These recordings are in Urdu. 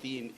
3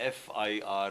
FIR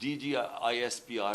DG ISPR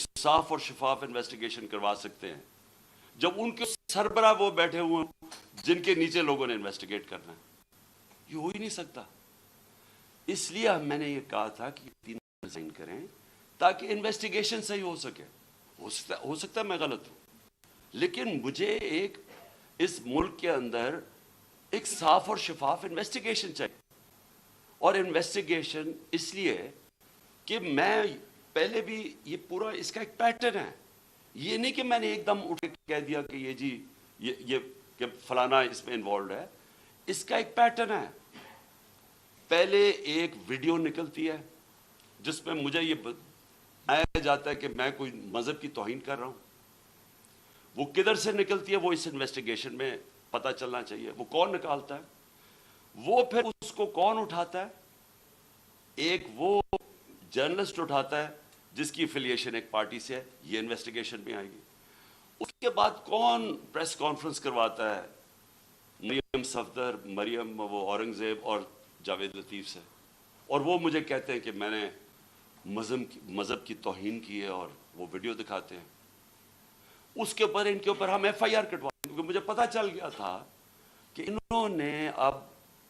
صاف اور شفاف انویسٹیگیشن کروا سکتے ہیں جب ان کے سربراہ وہ بیٹھے ہوئے ہیں جن کے نیچے لوگوں نے انویسٹیگیٹ کرنا ہے. یہ ہو ہی نہیں سکتا. اس لیے میں نے یہ کہا تھا کہ تین ڈیزائن کریں تاکہ انویسٹیگیشن صحیح ہو سکے. ہو سکتا ہے میں غلط ہوں, لیکن مجھے ایک اس ملک کے اندر ایک صاف اور شفاف انویسٹیگیشن چاہیے. اور انویسٹیگیشن اس لیے کہ میں پہلے بھی یہ پورا اس کا ایک پیٹرن ہے. یہ نہیں کہ میں نے ایک دم اٹھ کے کہہ دیا کہ یہ جی یہ کہ فلانا اس میں انوالوڈ ہے. اس کا ایک پیٹرن ہے. پہلے ایک ویڈیو نکلتی ہے جس میں مجھے یہ بتایا جاتا ہے کہ میں کوئی مذہب کی توہین کر رہا ہوں. وہ کدھر سے نکلتی ہے وہ اس انویسٹیگیشن میں پتہ چلنا چاہیے. وہ کون نکالتا ہے, وہ پھر اس کو کون اٹھاتا ہے. ایک وہ جرنلسٹ اٹھاتا ہے جس کی افیلیشن ایک پارٹی سے ہے, یہ انویسٹیگیشن میں آئے گی. اس کے بعد کون پریس کانفرنس کرواتا ہے, مریم صفدر, مریم وہ اورنگزیب اور جاوید لطیف سے, اور وہ مجھے کہتے ہیں کہ میں نے مذہب کی توہین کی ہے اور وہ ویڈیو دکھاتے ہیں. اس کے اوپر ان کے اوپر ہم ایف آئی آر کٹوائیں, کیونکہ مجھے پتہ چل گیا تھا کہ انہوں نے اب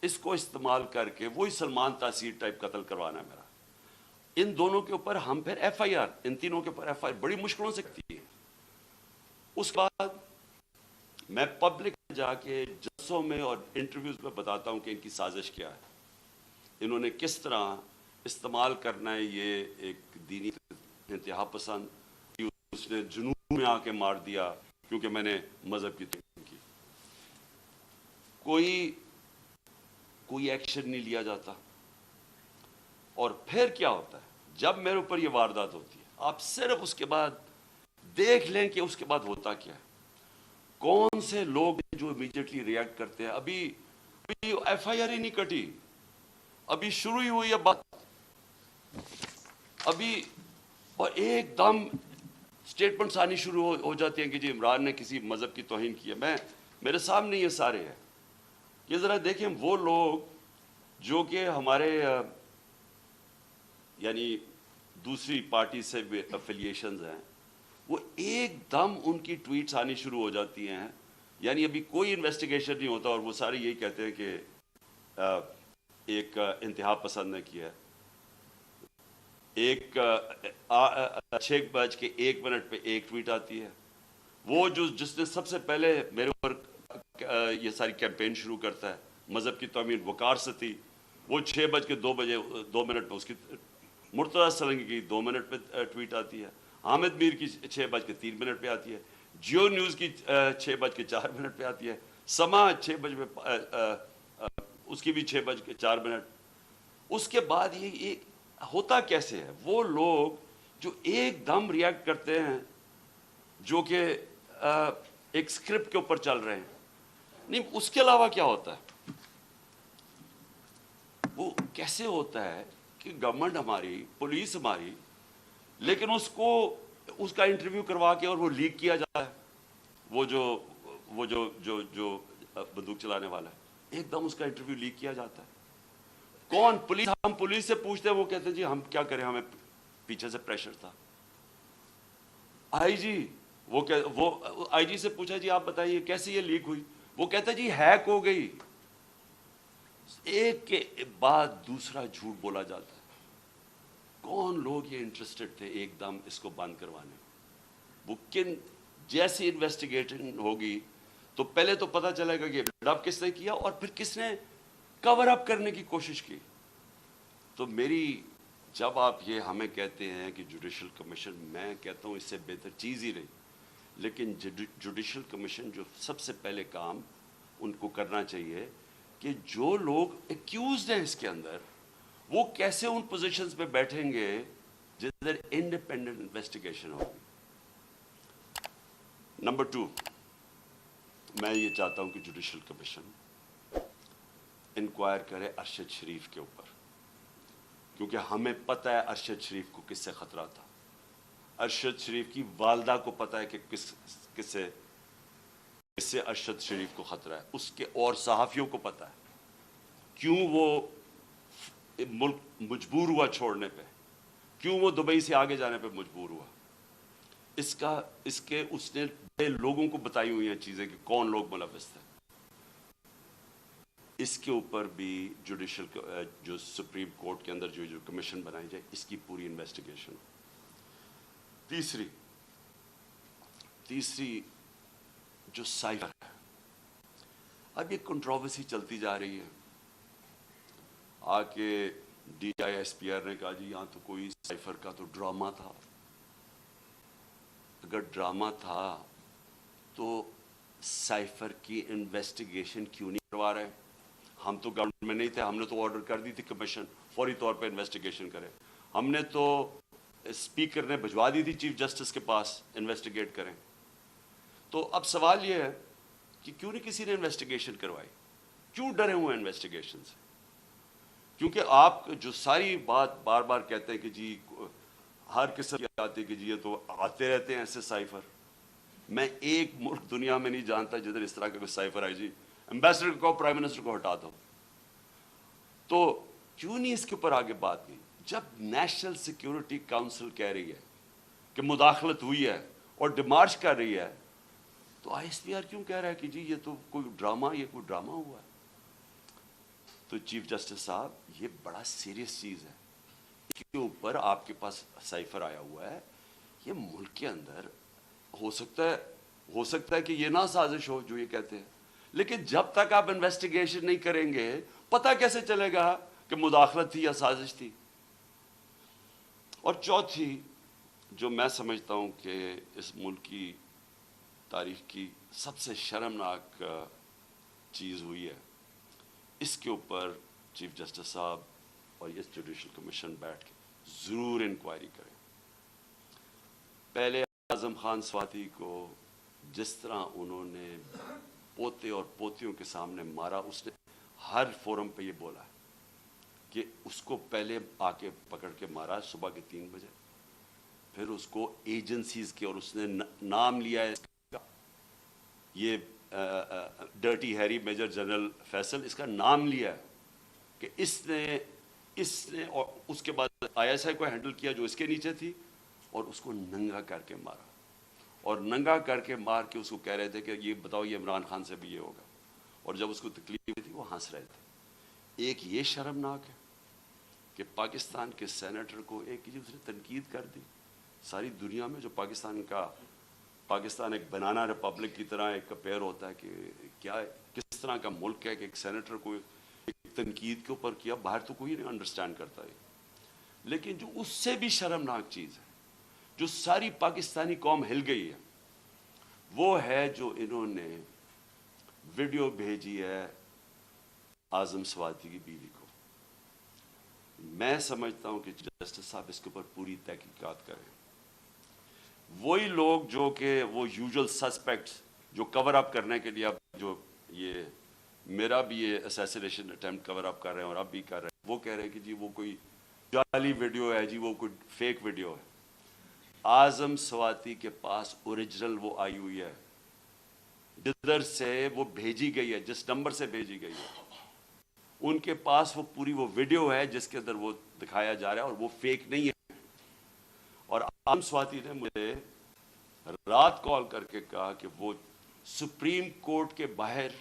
اس کو استعمال کر کے وہی سلمان تاثیر ٹائپ قتل کروانا ہے میرا. ان دونوں کے اوپر ہم پھر ایف آئی آر, ان تینوں کے اوپر ایف آئی آر بڑی مشکلوں سے کرتی ہے. اس کے بعد میں پبلک میں جا کے جلسوں میں اور انٹرویوز میں بتاتا ہوں کہ ان کی سازش کیا ہے, انہوں نے کس طرح استعمال کرنا ہے یہ ایک دینی انتہا پسند. اس نے جنوب میں آ کے مار دیا کیونکہ میں نے مذہب کی توہین کی. کوئی ایکشن نہیں لیا جاتا. اور پھر کیا ہوتا ہے جب میرے اوپر یہ واردات ہوتی ہے, آپ صرف اس کے بعد دیکھ لیں کہ اس کے بعد ہوتا کیا ہے. کون سے لوگ جو امیڈیٹلی ریئیکٹ کرتے ہیں. ابھی ایف آئی آر ہی نہیں کٹی, ابھی شروع ہی ہوئی ہے بات ابھی, اور ایک دم سٹیٹمنٹس آنی شروع ہو جاتی ہیں کہ جی عمران نے کسی مذہب کی توہین کی ہے. میرے سامنے یہ سارے ہیں. یہ ذرا دیکھیں وہ لوگ جو کہ ہمارے یعنی دوسری پارٹی سے افیلیشنز ہیں, وہ ایک دم ان کی ٹویٹس آنی شروع ہو جاتی ہیں. یعنی ابھی کوئی انویسٹیگیشن نہیں ہوتا اور وہ سارے یہی کہتے ہیں کہ ایک انتہا پسند نے کیا ہے. ایک 6:01 پہ ایک ٹویٹ آتی ہے, وہ جس نے سب سے پہلے میرے اوپر یہ ساری کیمپین شروع کرتا ہے مذہب کی توہین, وقار ستی, وہ 6:02 پہ اس کی مرتضیٰ سرنگی کی 2 منٹ پہ ٹویٹ آتی ہے. حامد میر کی 6:03 پہ آتی ہے. جیو نیوز کی 6:04 پہ آتی ہے. سما 6 بجے اس کی بھی 6:04. اس کے بعد یہ ہوتا کیسے ہے, وہ لوگ جو ایک دم ریئیکٹ کرتے ہیں جو کہ ایک سکرپٹ کے اوپر چل رہے ہیں. نہیں, اس کے علاوہ کیا ہوتا ہے, وہ کیسے ہوتا ہے کہ گورنمنٹ ہماری, پولیس ہماری, لیکن اس کا انٹرویو کروا کے اور وہ لیک کیا جاتا ہے. وہ جو بندوق چلانے والا ہے, ایک دم اس کا انٹرویو لیک کیا جاتا ہے. کون؟ پولیس. ہم پولیس سے پوچھتے ہیں, وہ کہتے ہیں جی ہم کیا کریں, ہمیں پیچھے سے پریشر تھا. آئی جی وہ آئی جی سے پوچھا جی آپ بتائیے کیسے یہ لیک ہوئی, وہ کہتا ہے جی ہیک ہو گئی. ایک کے بعد دوسرا جھوٹ بولا جاتا ہے. کون لوگ یہ انٹرسٹڈ تھے ایک دم اس کو بند کروانے. وہ جیسی انویسٹیگیشن ہوگی تو پہلے تو پتہ چلے گا کہ بلڈ اپ کس نے کیا اور پھر کس نے کور اپ کرنے کی کوشش کی. تو جب آپ یہ ہمیں کہتے ہیں کہ جوڈیشل کمیشن, میں کہتا ہوں اس سے بہتر چیز ہی رہی. لیکن جوڈیشل کمیشن جو سب سے پہلے کام ان کو کرنا چاہیے کہ جو لوگ ایکیوزڈ ہیں اس کے اندر, وہ کیسے ان پوزیشنز پہ بیٹھیں گے جدھر انڈیپینڈنٹ انویسٹیگیشن ہوگی. نمبر 2, میں یہ چاہتا ہوں کہ جوڈیشل کمیشن انکوائر کرے ارشد شریف کے اوپر, کیونکہ ہمیں پتہ ہے ارشد شریف کو کس سے خطرہ تھا. ارشد شریف کی والدہ کو پتہ ہے کہ کس سے ارشد شریف کو خطرہ ہے. اس کے اور صحافیوں کو پتہ ہے کیوں وہ ملک مجبور ہوا چھوڑنے پہ, کیوں وہ دبئی سے آگے جانے پہ مجبور ہوا. اس کے اس نے بڑے لوگوں کو بتائی ہوئی ہیں چیزیں کہ کون لوگ ملوث تھے. اس کے اوپر بھی جوڈیشل جو سپریم کورٹ کے اندر جو کمیشن بنائی جائے اس کی پوری انویسٹیگیشن. تیسری جو سائفر ہے، اب یہ کنٹروورسی چلتی جا رہی ہے. آ کے D I S P R نے کہا جی یہاں تو کوئی سائفر کا تو ڈرامہ تھا. اگر ڈرامہ تھا تو سائفر کی انویسٹیگیشن کیوں نہیں کروا رہے؟ ہم تو گورنمنٹ میں نہیں تھے، ہم نے تو آرڈر کر دی تھی کمیشن فوری طور پہ انویسٹیگیشن کرے. ہم نے تو اسپیکر نے بھجوا دی تھی چیف جسٹس کے پاس انویسٹیگیٹ کریں. تو اب سوال یہ ہے کہ کیوں نہیں کسی نے انویسٹیگیشن کروائی؟ کیوں ڈرے ہوئے انویسٹیگیشن سے؟ کیونکہ آپ جو ساری بات بار بار کہتے ہیں کہ جی ہر قسم کی آتی ہے کہ جی یہ تو آتے رہتے ہیں ایسے سائفر. میں ایک ملک دنیا میں نہیں جانتا جدھر اس طرح کا کوئی سائفر آئے جی امبیسڈر کو پرائم منسٹر کو ہٹا دو. تو کیوں نہیں اس کے اوپر آگے بات کی؟ جب نیشنل سیکیورٹی کاؤنسل کہہ رہی ہے کہ مداخلت ہوئی ہے اور ڈیمارچ کر رہی ہے، تو آئی ایس پی آر کیوں کہہ رہا ہے کہ جی یہ تو کوئی ڈرامہ ہوا ہے؟ تو چیف جسٹس صاحب یہ بڑا سیریس چیز ہے. اس کے اوپر آپ کے پاس سائفر آیا ہوا ہے. یہ ملک کے اندر ہو سکتا ہے کہ یہ نہ سازش ہو جو یہ کہتے ہیں، لیکن جب تک آپ انویسٹیگیشن نہیں کریں گے پتہ کیسے چلے گا کہ مداخلت تھی یا سازش تھی؟ اور چوتھی جو میں سمجھتا ہوں کہ اس ملک کی تاریخ کی سب سے شرمناک چیز ہوئی ہے، اس کے اوپر چیف جسٹس صاحب اور یہ جوڈیشل کمیشن بیٹھ کے ضرور انکوائری کریں. پہلے اعظم خان سواتی کو جس طرح انہوں نے پوتے اور پوتیوں کے سامنے مارا، اس نے ہر فورم پہ یہ بولا ہے کہ اس کو پہلے آ کے پکڑ کے مارا صبح کے 3 بجے، پھر اس کو ایجنسیز کے، اور اس نے نام لیا ہے یہ dirty Harry major general Faisal, اس کا نام لیا ہے کہ اس نے اور اس کے بعد آئی ایس آئی کو ہینڈل کیا جو اس کے نیچے تھی، اور اس کو ننگا کر کے مارا. اور ننگا کر کے مار کے اس کو کہہ رہے تھے کہ یہ بتاؤ یہ عمران خان سے بھی یہ ہوگا. اور جب اس کو تکلیف تھی وہ ہنس رہے تھے. ایک یہ شرمناک ہے کہ پاکستان کے سینیٹر کو ایک دوسرے تنقید کر دی. ساری دنیا میں جو پاکستان ایک بنانا ریپبلک کی طرح ایک کمپیئر ہوتا ہے کہ کیا کس طرح کا ملک ہے کہ ایک سینیٹر کو ایک تنقید کے اوپر کیا. باہر تو کوئی نہیں انڈرسٹینڈ کرتا ہے. لیکن جو اس سے بھی شرمناک چیز ہے، جو ساری پاکستانی قوم ہل گئی ہے، وہ ہے جو انہوں نے ویڈیو بھیجی ہے اعظم سواتی کی بیوی کو. میں سمجھتا ہوں کہ جسٹس صاحب اس کے اوپر پوری تحقیقات کریں. وہی لوگ جو کہ وہ یوزول سسپیکٹس جو کور اپ کرنے کے لیے اب جو یہ میرا بھی یہ اسیسینیشن اٹیمپٹ کور اپ کر رہے ہیں اور اب بھی کر رہے ہیں، وہ کہہ رہے ہیں کہ جی وہ کوئی جعلی ویڈیو ہے، جی وہ کوئی فیک ویڈیو ہے. اعظم سواتی کے پاس اوریجنل وہ آئی ہوئی ہے، جدھر سے وہ بھیجی گئی ہے، جس نمبر سے بھیجی گئی ہے، ان کے پاس وہ پوری وہ ویڈیو ہے جس کے اندر وہ دکھایا جا رہا ہے، اور وہ فیک نہیں ہے. اور اعظم سواتی نے مجھے رات کال کر کے کہا کہ وہ سپریم کورٹ کے باہر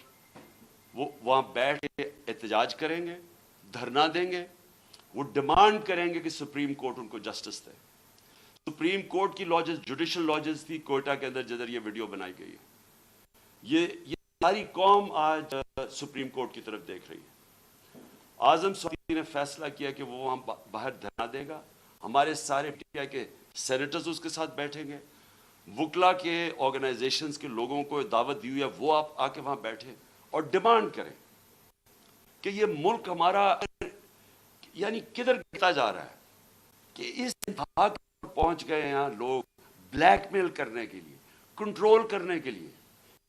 وہ وہاں بیٹھ کے احتجاج کریں گے، دھرنا دیں گے، وہ ڈیمانڈ کریں گے کہ سپریم کورٹ ان کو جسٹس دے. سپریم کورٹ کی لاجز جوڈیشل لاجز تھی کوئٹہ کے اندر جدھر یہ ویڈیو بنائی گئی ہے. یہ ساری قوم آج سپریم کورٹ کی طرف دیکھ رہی ہے. اعظم سواتی نے فیصلہ کیا کہ وہ وہاں باہر دھرنا دے گا. ہمارے سارے پی آئی کے سینیٹرز اس کے ساتھ بیٹھیں گے، وکلا کے آرگنائزیشنز کے لوگوں کو دعوت دی ہوئی ہے، وہ آپ آ کے وہاں بیٹھیں اور ڈیمانڈ کریں کہ یہ ملک ہمارا یعنی کدھر گرتا جا رہا ہے کہ اس انتہا پر پہنچ گئے ہیں لوگ بلیک میل کرنے کے لیے، کنٹرول کرنے کے لیے.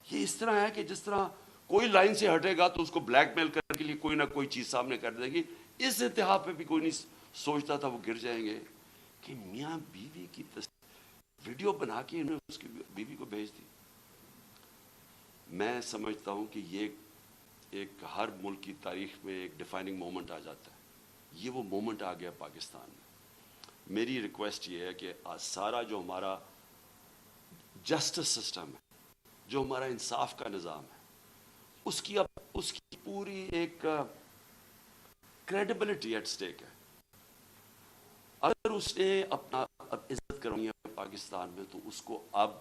یہ اس طرح ہے کہ جس طرح کوئی لائن سے ہٹے گا تو اس کو بلیک میل کرنے کے لیے کوئی نہ کوئی چیز سامنے کر دے گی. اس انتہا پہ بھی کوئی نہیں سوچتا تھا وہ گر جائیں گے کہ میاں بیوی کی ویڈیو بنا کے انہوں نے اس کی بیوی کو بھیج دی. میں سمجھتا ہوں کہ یہ ایک ہر ملک کی تاریخ میں ایک ڈیفائننگ مومنٹ آ جاتا ہے. یہ وہ مومنٹ آ گیا پاکستان میں. میری ریکویسٹ یہ ہے کہ سارا جو ہمارا جسٹس سسٹم ہے، جو ہمارا انصاف کا نظام ہے، اس کی پوری ایک کریڈیبلٹی ایٹ سٹیک ہے. اگر اس نے اپنا اب عزت کرنی ہے پاکستان میں تو اس کو اب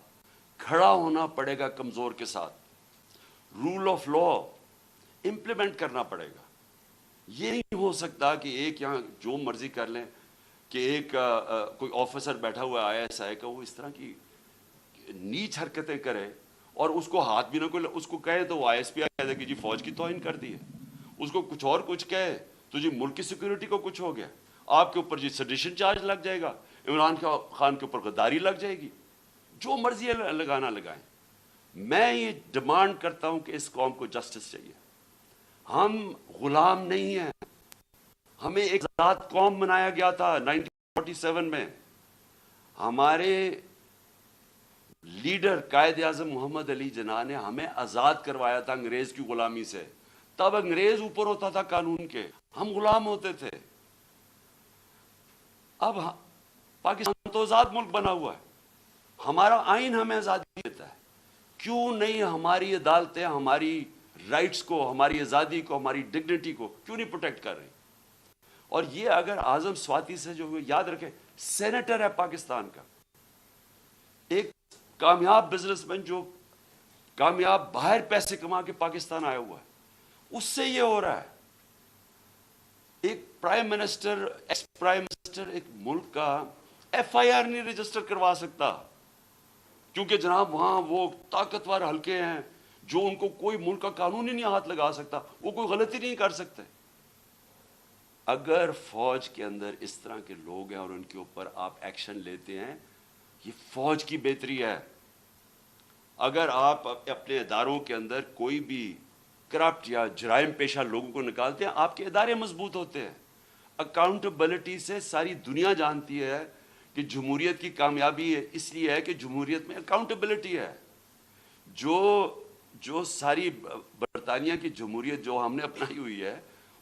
کھڑا ہونا پڑے گا کمزور کے ساتھ. رول آف لا امپلیمنٹ کرنا پڑے گا. یہ نہیں ہو سکتا کہ ایک یہاں جو مرضی کر لیں، کہ ایک کوئی آفیسر بیٹھا ہوا ISI کا وہ اس طرح کی نیچ حرکتیں کرے اور اس کو ہاتھ بھی نہ کوئی اس کو کہے تو وہ ISPI کہہ دے کہ جی فوج کی توہین کر دی ہے. اس کو کچھ کہے تو جی ملک کی سیکورٹی کو کچھ ہو گیا. آپ کے اوپر جی سیڈیشن چارج لگ جائے گا، عمران خان کے اوپر غداری لگ جائے گی. جو مرضی لگانا لگائیں. میں یہ ڈیمانڈ کرتا ہوں کہ اس قوم کو جسٹس چاہیے. ہم غلام نہیں ہیں. ہمیں ایک آزاد قوم بنایا گیا تھا 1947 میں. ہمارے لیڈر قائد اعظم محمد علی جناح نے ہمیں آزاد کروایا تھا انگریز کی غلامی سے. تب انگریز اوپر ہوتا تھا قانون کے، ہم غلام ہوتے تھے. اب پاکستان تو آزاد ملک بنا ہوا ہے، ہمارا آئین ہمیں آزادی دیتا ہے. کیوں نہیں ہماری عدالتیں ہماری رائٹس کو، ہماری آزادی کو، ہماری ڈگنیٹی کو کیوں نہیں پروٹیکٹ کر رہی؟ اور یہ اگر اعظم سواتی سے جو یاد رکھیں، سینیٹر ہے پاکستان کا، ایک کامیاب بزنس مین جو کامیاب باہر پیسے کما کے پاکستان آیا ہوا ہے، اس سے یہ ہو رہا ہے. ایک prime minister, ex prime minister ایک ملک کا FIR نہیں رجسٹر کروا سکتا کیونکہ جناب وہاں وہ طاقتور حلقے ہیں جو ان کو کوئی ملک کا قانون ہی نہیں ہاتھ لگا سکتا، وہ کوئی غلطی نہیں کر سکتے. اگر فوج کے اندر اس طرح کے لوگ ہیں اور ان کے اوپر آپ ایکشن لیتے ہیں، یہ فوج کی بہتری ہے. اگر آپ اپنے اداروں کے اندر کوئی بھی کرپٹ یا جرائم پیشہ لوگوں کو نکالتے ہیں، آپ کے ادارے مضبوط ہوتے ہیں. اکاؤنٹیبلٹی سے ساری دنیا جانتی ہے کہ جمہوریت کی کامیابی اس لیے ہے کہ جمہوریت میں اکاؤنٹیبلٹی ہے. جو ساری برطانیہ کی جمہوریت جو ہم نے اپنائی ہوئی ہے،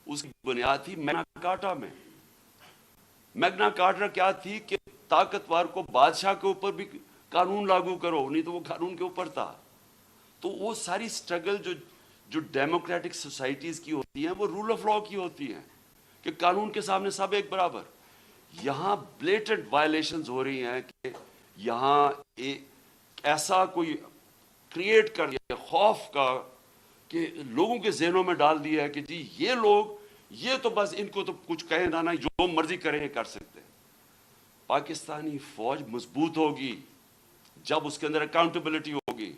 اس کی بنیاد تھی میگنا کارٹا میں. میگنا کارٹا کیا تھی کہ طاقتور کو بادشاہ کے اوپر بھی قانون لاگو کرو، نہیں تو وہ قانون کے اوپر تھا. تو وہ ساری سٹرگل جو ڈیموکریٹک سوسائٹیز کی ہوتی ہیں وہ رول آف لا کی ہوتی ہیں کہ قانون کے سامنے سب ایک برابر. یہاں بلیٹنٹ وائلیشنز ہو رہی ہیں کہ یہاں ایسا کوئی کریٹ کر دیا خوف کا کہ لوگوں کے ذہنوں میں ڈال دیا ہے کہ جی یہ لوگ یہ تو بس ان کو تو کچھ کہیں نہ جو مرضی کریں کر سکتے ہیں. پاکستانی فوج مضبوط ہوگی جب اس کے اندر اکاؤنٹیبلٹی ہوگی.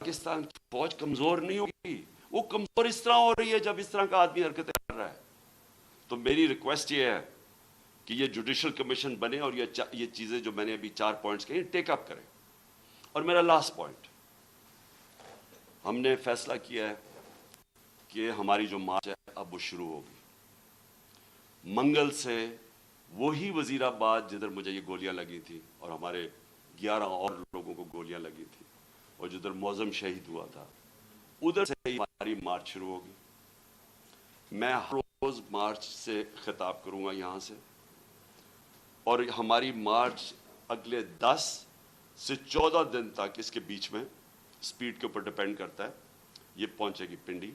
پاکستان کی فوج کمزور نہیں ہوگی. وہ کمزور اس طرح ہو رہی ہے جب اس طرح کا آدمی حرکتیں کر رہا ہے. تو میری ریکویسٹ یہ ہے کہ یہ جوڈیشل کمیشن بنے اور یہ چیزیں جو میں نے ابھی 4 پوائنٹس کہی ٹیک اپ کریں. اور میرا لاسٹ پوائنٹ، ہم نے فیصلہ کیا ہے کہ ہماری جو مارچ ہے اب وہ شروع ہوگی. منگل سے وہی وزیر آباد جدھر مجھے یہ گولیاں لگی تھی اور ہمارے 11 اور لوگوں کو گولیاں لگی تھی اور جدھر معظم شہید ہوا تھا، ادھر سے ہی ہماری مارچ شروع ہوگی. میں ہر روز مارچ سے خطاب کروں گا یہاں سے، اور ہماری مارچ اگلے 10 سے 14 دن تک، اس کے بیچ میں سپیڈ کے اوپر ڈیپینڈ کرتا ہے، یہ پہنچے گی پنڈی.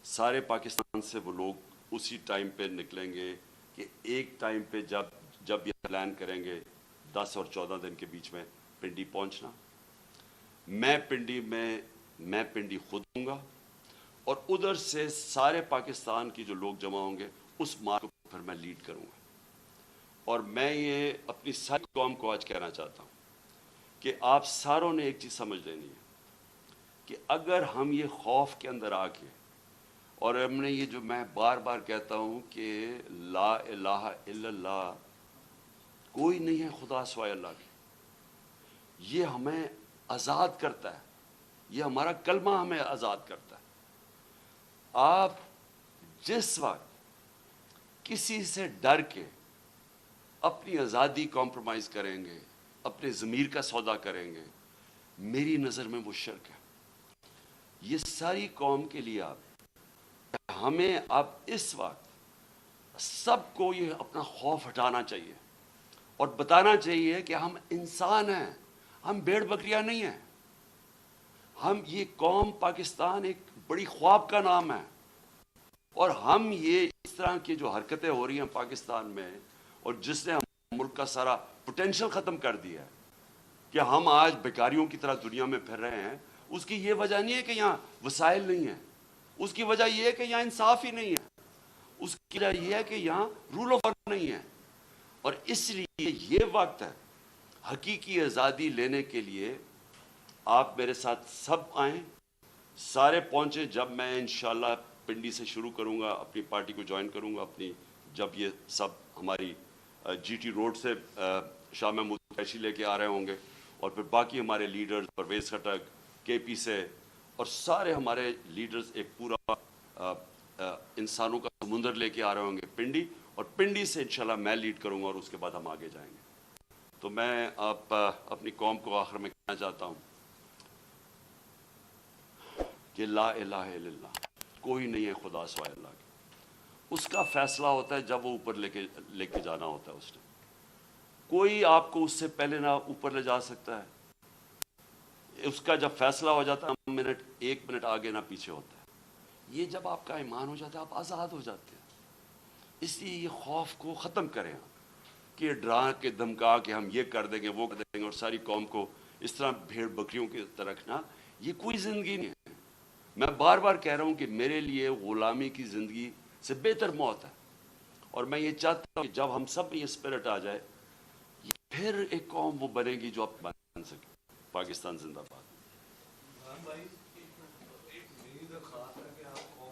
سارے پاکستان سے وہ لوگ اسی ٹائم پہ نکلیں گے کہ ایک ٹائم پہ جب یہ پلان کریں گے 10 اور 14 دن کے بیچ میں پنڈی پہنچنا. میں پنڈی خود ہوں گا اور ادھر سے سارے پاکستان کی جو لوگ جمع ہوں گے اس مارچ کو پھر میں لیڈ کروں گا. اور میں یہ اپنی ساری قوم کو آج کہنا چاہتا ہوں کہ آپ ساروں نے ایک چیز سمجھ لینی ہے کہ اگر ہم یہ خوف کے اندر آ کے، اور ہم نے یہ جو میں بار بار کہتا ہوں کہ لا الہ الا اللہ، کوئی نہیں ہے خدا سوائے اللہ کے، یہ ہمیں آزاد کرتا ہے، یہ ہمارا کلمہ ہمیں آزاد کرتا ہے. آپ جس وقت کسی سے ڈر کے اپنی آزادی کمپرومائز کریں گے، اپنے ضمیر کا سودا کریں گے، میری نظر میں وہ شرک ہے. یہ ساری قوم کے لیے ہمیں اب اس وقت سب کو یہ اپنا خوف ہٹانا چاہیے اور بتانا چاہیے کہ ہم انسان ہیں، ہم بھیڑ بکریاں نہیں ہیں. ہم یہ قوم پاکستان ایک بڑی خواب کا نام ہے, اور ہم یہ اس طرح کی جو حرکتیں ہو رہی ہیں پاکستان میں, اور جس نے ہم ملک کا سارا پوٹینشل ختم کر دیا ہے کہ ہم آج بیکاریوں کی طرح دنیا میں پھر رہے ہیں, اس کی یہ وجہ نہیں ہے کہ یہاں وسائل نہیں ہیں, اس کی وجہ یہ ہے کہ یہاں انصاف ہی نہیں ہے, اس کی وجہ یہ ہے کہ یہاں رول آف لا نہیں ہے. اور اس لیے یہ وقت ہے حقیقی آزادی لینے کے لیے. آپ میرے ساتھ سب آئیں, سارے پہنچیں. جب میں انشاءاللہ پنڈی سے شروع کروں گا, اپنی پارٹی کو جوائن کروں گا اپنی, جب یہ سب ہماری جی ٹی روڈ سے شاہ محمود قریشی لے کے آ رہے ہوں گے, اور پھر باقی ہمارے لیڈرز پرویز خٹک کے پی سے, اور سارے ہمارے لیڈرز ایک پورا انسانوں کا سمندر لے کے آ رہے ہوں گے پنڈی, اور پنڈی سے انشاءاللہ میں لیڈ کروں گا, اور اس کے بعد ہم آگے جائیں گے. تو میں اپنی قوم کو آخر میں کہنا چاہتا ہوں کہ لا الہ الا اللہ, کوئی نہیں ہے خدا سوائے اللہ کے. اس کا فیصلہ ہوتا ہے جب وہ اوپر لے کے جانا ہوتا ہے. اس نے کوئی آپ کو اس سے پہلے نہ اوپر لے جا سکتا ہے. اس کا جب فیصلہ ہو جاتا ہے, ایک منٹ آگے نہ پیچھے ہوتا ہے. یہ جب آپ کا ایمان ہو جاتا ہے, آپ آزاد ہو جاتے ہیں. اس لیے یہ خوف کو ختم کریں, کہ ڈرا کے دھمکا کے ہم یہ کر دیں گے وہ کر دیں گے, اور ساری قوم کو اس طرح بھیڑ بکریوں کی طرح رکھنا, یہ کوئی زندگی نہیں ہے. میں بار بار کہہ رہا ہوں کہ میرے لیے غلامی کی زندگی سے بہتر موت ہے, اور میں یہ چاہتا ہوں کہ جب ہم سب میں یہ اسپرٹ آ جائے, پھر ایک قوم وہ بنے گی جو اب بن سکے. پاکستان زندہ باد.